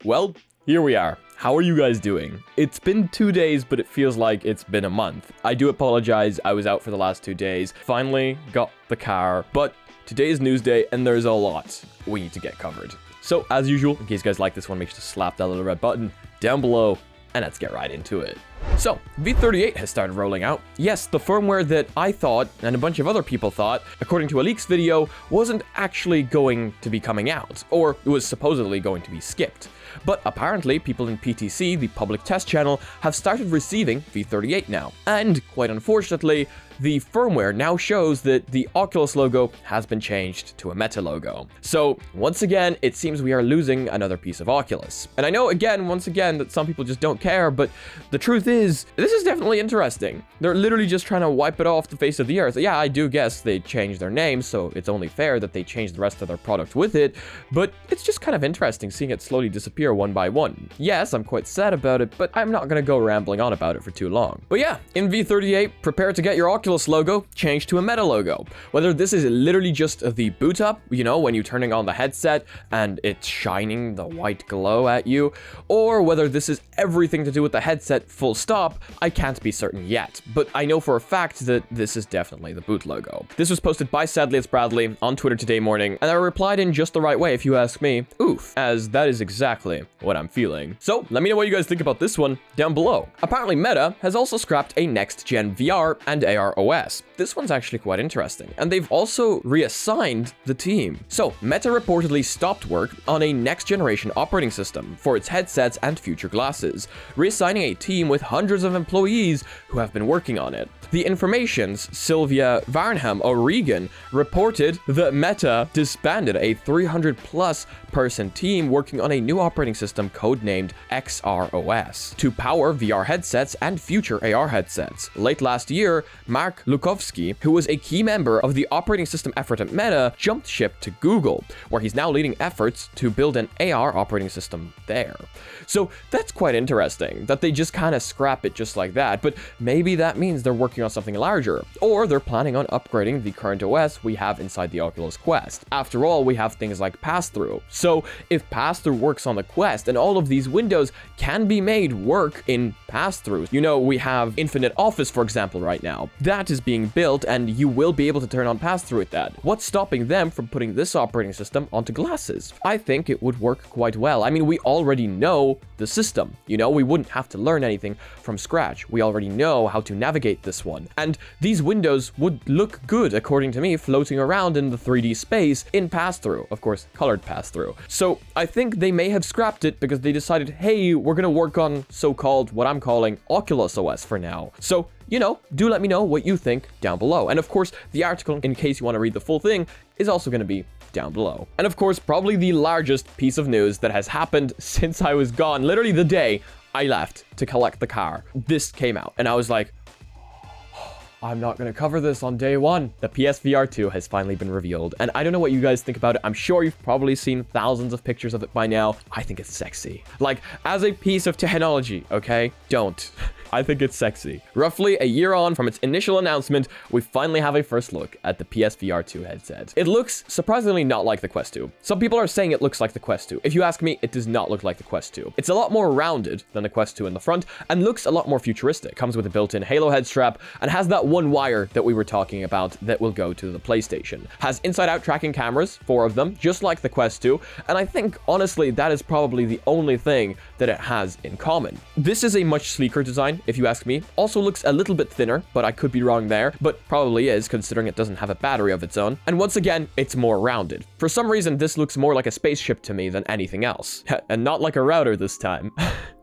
Well, here we are. How are you guys doing? It's been 2 days, but it feels like it's been a month. I do apologize, I was out for the last 2 days. Finally got the car, but today is news day and there's a lot we need to get covered. So as usual, in case you guys like this one, make sure to slap that little red button down below and let's get right into it. So, V38 has started rolling out. Yes, the firmware that I thought, and a bunch of other people thought, according to a leaks video, wasn't actually going to be coming out, or it was supposedly going to be skipped. But apparently, people in PTC, the public test channel, have started receiving V38 now. And, quite unfortunately, the firmware now shows that the Oculus logo has been changed to a Meta logo. So, once again, it seems we are losing another piece of Oculus. And I know, once again, that some people just don't care, but the truth is, this is definitely interesting. They're literally just trying to wipe it off the face of the earth. Yeah, I do guess they changed their name, so it's only fair that they changed the rest of their product with it, but it's just kind of interesting seeing it slowly disappear one by one. Yes, I'm quite sad about it, but I'm not gonna go rambling on about it for too long. But yeah, in V38, prepare to get your Oculus logo changed to a Meta logo. Whether this is literally just the boot up, you know, when you're turning on the headset and it's shining the white glow at you, or whether this is everything to do with the headset full stop, I can't be certain yet. But I know for a fact that this is definitely the boot logo. This was posted by Sadly It's Bradley on Twitter today morning, and I replied in just the right way if you ask me. Oof, as that is exactly what I'm feeling. So let me know what you guys think about this one down below. Apparently Meta has also scrapped a next-gen VR and AR OS. This one's actually quite interesting, and they've also reassigned the team. So Meta reportedly stopped work on a next-generation operating system for its headsets and future glasses, reassigning a team with hundreds of employees who have been working on it. The Information's Sylvia Varnham O'Regan reported that Meta disbanded a 300-plus person team working on a new operating system codenamed XROS to power VR headsets and future AR headsets. Late last year, Mark Lukowski, who was a key member of the operating system effort at Meta, jumped ship to Google, where he's now leading efforts to build an AR operating system there. So that's quite interesting, that they just kind of scrap it just like that, but maybe that means they're working on something larger, or they're planning on upgrading the current OS we have inside the Oculus Quest. After all, we have things like pass-through. So if pass-through works on the Quest, and all of these windows can be made work in pass-throughs. You know, we have Infinite Office, for example, right now. That is being built, and you will be able to turn on pass-through with that. What's stopping them from putting this operating system onto glasses? I think it would work quite well. I mean, we already know the system. You know, we wouldn't have to learn anything from scratch. We already know how to navigate this one. And these windows would look good, according to me, floating around in the 3D space in pass-through. Of course, colored pass-through. So I think they may have scrapped it because they decided, hey, we're gonna work on so-called, what I'm calling, Oculus OS for now. So, you know, do let me know what you think down below. And of course, the article, in case you want to read the full thing, is also going to be down below. And of course, probably the largest piece of news that has happened since I was gone, literally the day I left to collect the car. This came out, and I was like, I'm not going to cover this on day one. The PSVR 2 has finally been revealed, and I don't know what you guys think about it. I'm sure you've probably seen thousands of pictures of it by now. I think it's sexy. Like, as a piece of technology, okay? Don't. I think it's sexy. Roughly a year on from its initial announcement, we finally have a first look at the PSVR 2 headset. It looks surprisingly not like the Quest 2. Some people are saying it looks like the Quest 2. If you ask me, it does not look like the Quest 2. It's a lot more rounded than the Quest 2 in the front and looks a lot more futuristic. Comes with a built-in Halo head strap and has that one wire that we were talking about that will go to the PlayStation. Has inside-out tracking cameras, 4 of them, just like the Quest 2, and I think, honestly, that is probably the only thing that it has in common. This is a much sleeker design, if you ask me. Also looks a little bit thinner, but I could be wrong there, but probably is, considering it doesn't have a battery of its own. And once again, it's more rounded. For some reason, this looks more like a spaceship to me than anything else. And not like a router this time.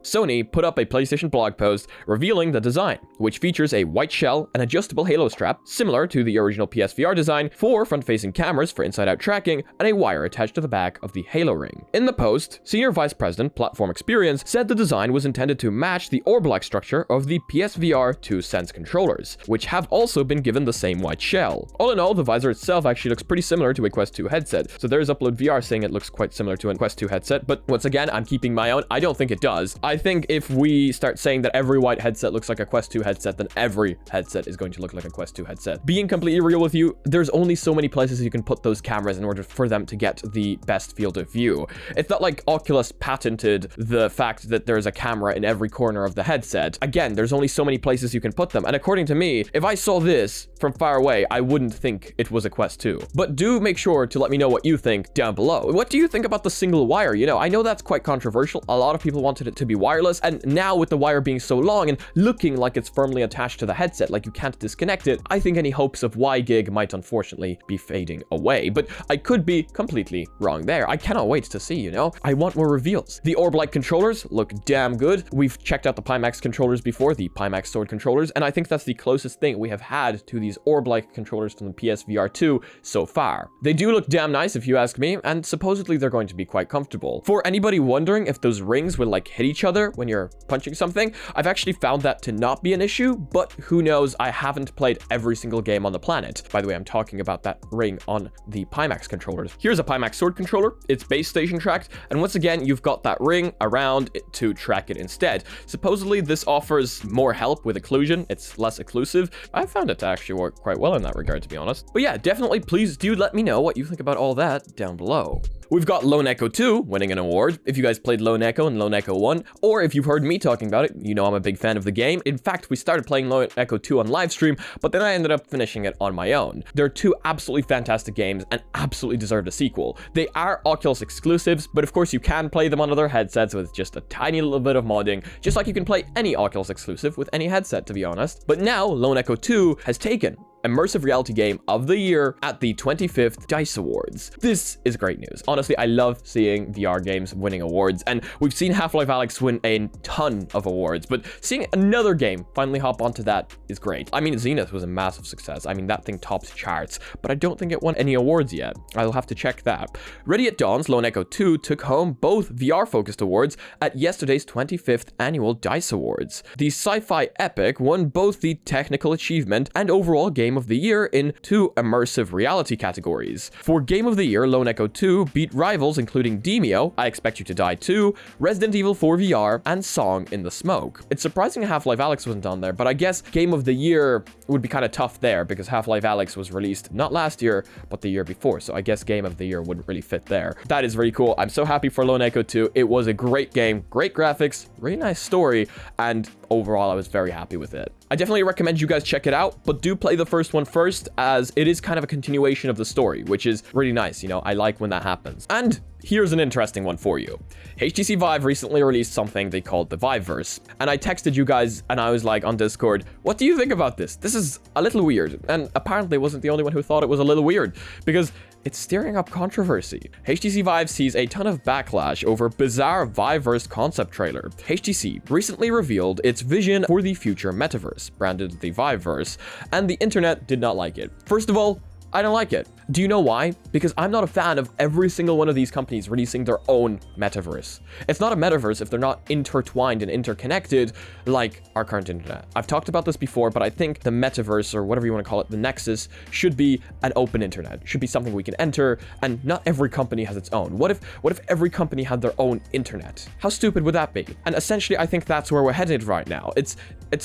Sony put up a PlayStation blog post revealing the design, which features a white shell and adjustable halo strap, similar to the original PSVR design, 4 front-facing cameras for inside-out tracking, and a wire attached to the back of the halo ring. In the post, Senior Vice President Platform Experience said the design was intended to match the orb-like structure of the PSVR 2 Sense controllers, which have also been given the same white shell. All in all, the visor itself actually looks pretty similar to a Quest 2 headset, so there's Upload VR saying it looks quite similar to a Quest 2 headset, but once again, I'm keeping my own. I don't think it does. I think if we start saying that every white headset looks like a Quest 2 headset, then every headset is going to look like a Quest 2 headset. Being completely real with you, there's only so many places you can put those cameras in order for them to get the best field of view. It's not like Oculus patented the fact that there's a camera in every corner of the headset. Again, there's only so many places you can put them. And according to me, if I saw this from far away, I wouldn't think it was a Quest 2. But do make sure to let me know what you think down below. What do you think about the single wire? You know, I know that's quite controversial. A lot of people wanted it to be wireless, and now with the wire being so long and looking like it's firmly attached to the headset, like you can't disconnect it, I think any hopes of Y-Gig might unfortunately be fading away. But I could be completely wrong there. I cannot wait to see, you know? I want more reveals. The orb-like controllers look damn good. We've checked out the Pimax controllers before, the Pimax sword controllers, and I think that's the closest thing we have had to these orb-like controllers from the PSVR 2 so far. They do look damn nice if you ask me, and supposedly they're going to be quite comfortable. For anybody wondering if those rings will like hit each other when you're punching something, I've actually found that to not be an issue, but who knows, I haven't played every single game on the planet. By the way, I'm talking about that ring on the Pimax controllers. Here's a Pimax sword controller. It's base station tracked, and once again, you've got that ring around it to track it instead. Supposedly, this offers more help with occlusion. It's less occlusive. I found it to actually work quite well in that regard, to be honest. But yeah, definitely, please do let me know what you think about all that down below. We've got Lone Echo 2 winning an award. If you guys played Lone Echo and Lone Echo 1, or if you've heard me talking about it, you know I'm a big fan of the game. In fact, we started playing Lone Echo 2 on livestream, but then I ended up finishing it on my own. They're two absolutely fantastic games and absolutely deserved a sequel. They are Oculus exclusives, but of course you can play them on other headsets with just a tiny little bit of modding, just like you can play any Oculus exclusive with any headset, to be honest. But now, Lone Echo 2 has taken Immersive Reality Game of the Year at the 25th DICE Awards. This is great news. Honestly, I love seeing VR games winning awards, and we've seen Half-Life Alyx win a ton of awards, but seeing another game finally hop onto that is great. I mean, Zenith was a massive success. I mean, that thing tops charts, but I don't think it won any awards yet. I'll have to check that. Ready at Dawn's Lone Echo 2 took home both VR-focused awards at yesterday's 25th Annual DICE Awards. The sci-fi epic won both the Technical Achievement and Overall Game of the Year in two immersive reality categories. For Game of the Year, Lone Echo 2 beat rivals including Demeo, I Expect You to Die 2, Resident Evil 4 VR, and Song in the Smoke. It's surprising Half-Life Alyx wasn't on there, but I guess Game of the Year would be kind of tough there because Half-Life Alyx was released not last year, but the year before, so I guess Game of the Year wouldn't really fit there. That is very cool. I'm so happy for Lone Echo 2. It was a great game, great graphics, really nice story, and overall I was very happy with it. I definitely recommend you guys check it out, but do play the first one first, as it is kind of a continuation of the story, which is really nice. You know, I like when that happens. And here's an interesting one for you. HTC Vive recently released something they called the Viveverse, and I texted you guys and I was like on Discord, what do you think about this? This is a little weird, and apparently I wasn't the only one who thought it was a little weird, because it's stirring up controversy. HTC Vive sees a ton of backlash over bizarre Viveverse concept trailer. HTC recently revealed its vision for the future metaverse, branded the Viveverse, and the internet did not like it. First of all, I don't like it. Do you know why? Because I'm not a fan of every single one of these companies releasing their own metaverse. It's not a metaverse if they're not intertwined and interconnected like our current internet. I've talked about this before, but I think the metaverse, or whatever you want to call it, the nexus, should be an open internet. Should be something we can enter, and not every company has its own. What if every company had their own internet? How stupid would that be? And essentially, I think that's where we're headed right now. It's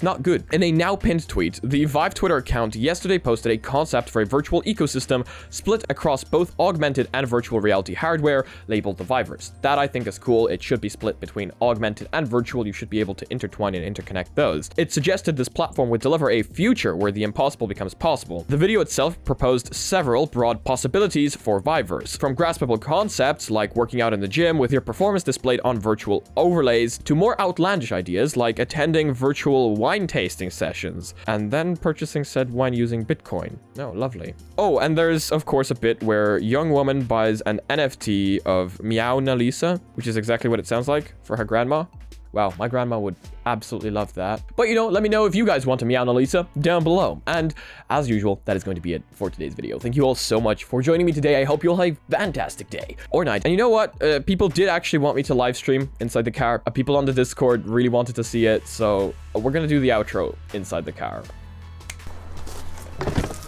not good. In a now pinned tweet, the Vive Twitter account yesterday posted a concept for a virtual ecosystem split across both augmented and virtual reality hardware, labeled the Viveverse. That I think is cool. It should be split between augmented and virtual. You should be able to intertwine and interconnect those. It suggested this platform would deliver a future where the impossible becomes possible. The video itself proposed several broad possibilities for Viveverse, from graspable concepts like working out in the gym with your performance displayed on virtual overlays, to more outlandish ideas like attending virtual wine tasting sessions and then purchasing said wine using Bitcoin. Oh, lovely. Oh, and there's of course a bit where young woman buys an NFT of Meow Nalisa, which is exactly what it sounds like, for her grandma. Wow, my grandma would absolutely love that. But you know, let me know if you guys want a Meow Nalisa down below. And as usual, that is going to be it for today's video. Thank you all so much for joining me today. I hope you all have a fantastic day or night. And you know what? People did actually want me to live stream inside the car. People on the Discord really wanted to see it, so we're gonna do the outro inside the car.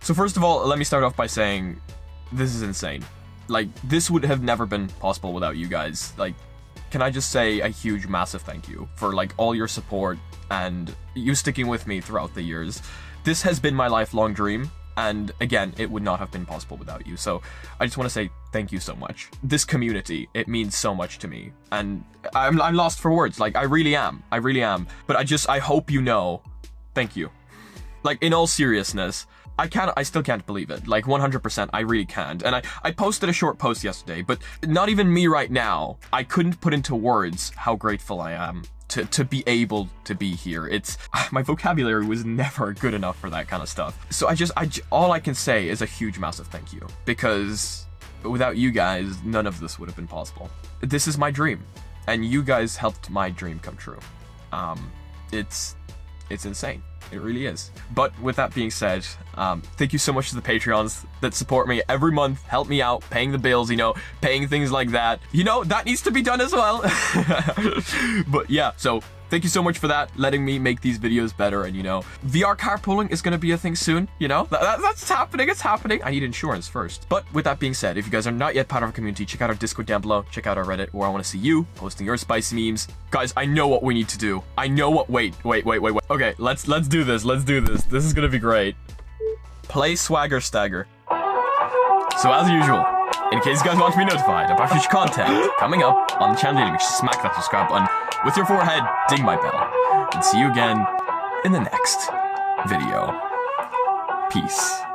So first of all, let me start off by saying this is insane. Like, this would have never been possible without you guys. Like, can I just say a huge, massive thank you for like all your support and you sticking with me throughout the years. This has been my lifelong dream. And again, it would not have been possible without you. So I just want to say thank you so much. This community, it means so much to me. And I'm lost for words. Like, I really am. I really am. But I hope you know, thank you. Like, in all seriousness, I still can't believe it. Like, 100%, I really can't. And I posted a short post yesterday, but not even me right now, I couldn't put into words how grateful I am to be able to be here. It's, my vocabulary was never good enough for that kind of stuff. So all I can say is a huge, massive thank you, because without you guys, none of this would have been possible. This is my dream, and you guys helped my dream come true. It's insane. It really is. But with that being said, thank you so much to the Patreons that support me every month, help me out, paying the bills, paying things like that. That needs to be done as well. But yeah, so thank you so much for that, letting me make these videos better. And VR carpooling is going to be a thing soon. That's happening. It's happening. I need insurance first. But with that being said, if you guys are not yet part of our community, check out our Discord down below. Check out our Reddit, where I want to see you posting your spicy memes. Guys, I know what we need to do. I know what. Wait. Okay, let's do this. Let's do this. This is going to be great. Play Swagger Stagger. So as usual, in case you guys want to be notified about future content coming up on the channel, make sure to smack that subscribe button with your forehead, ding my bell, and see you again in the next video. Peace.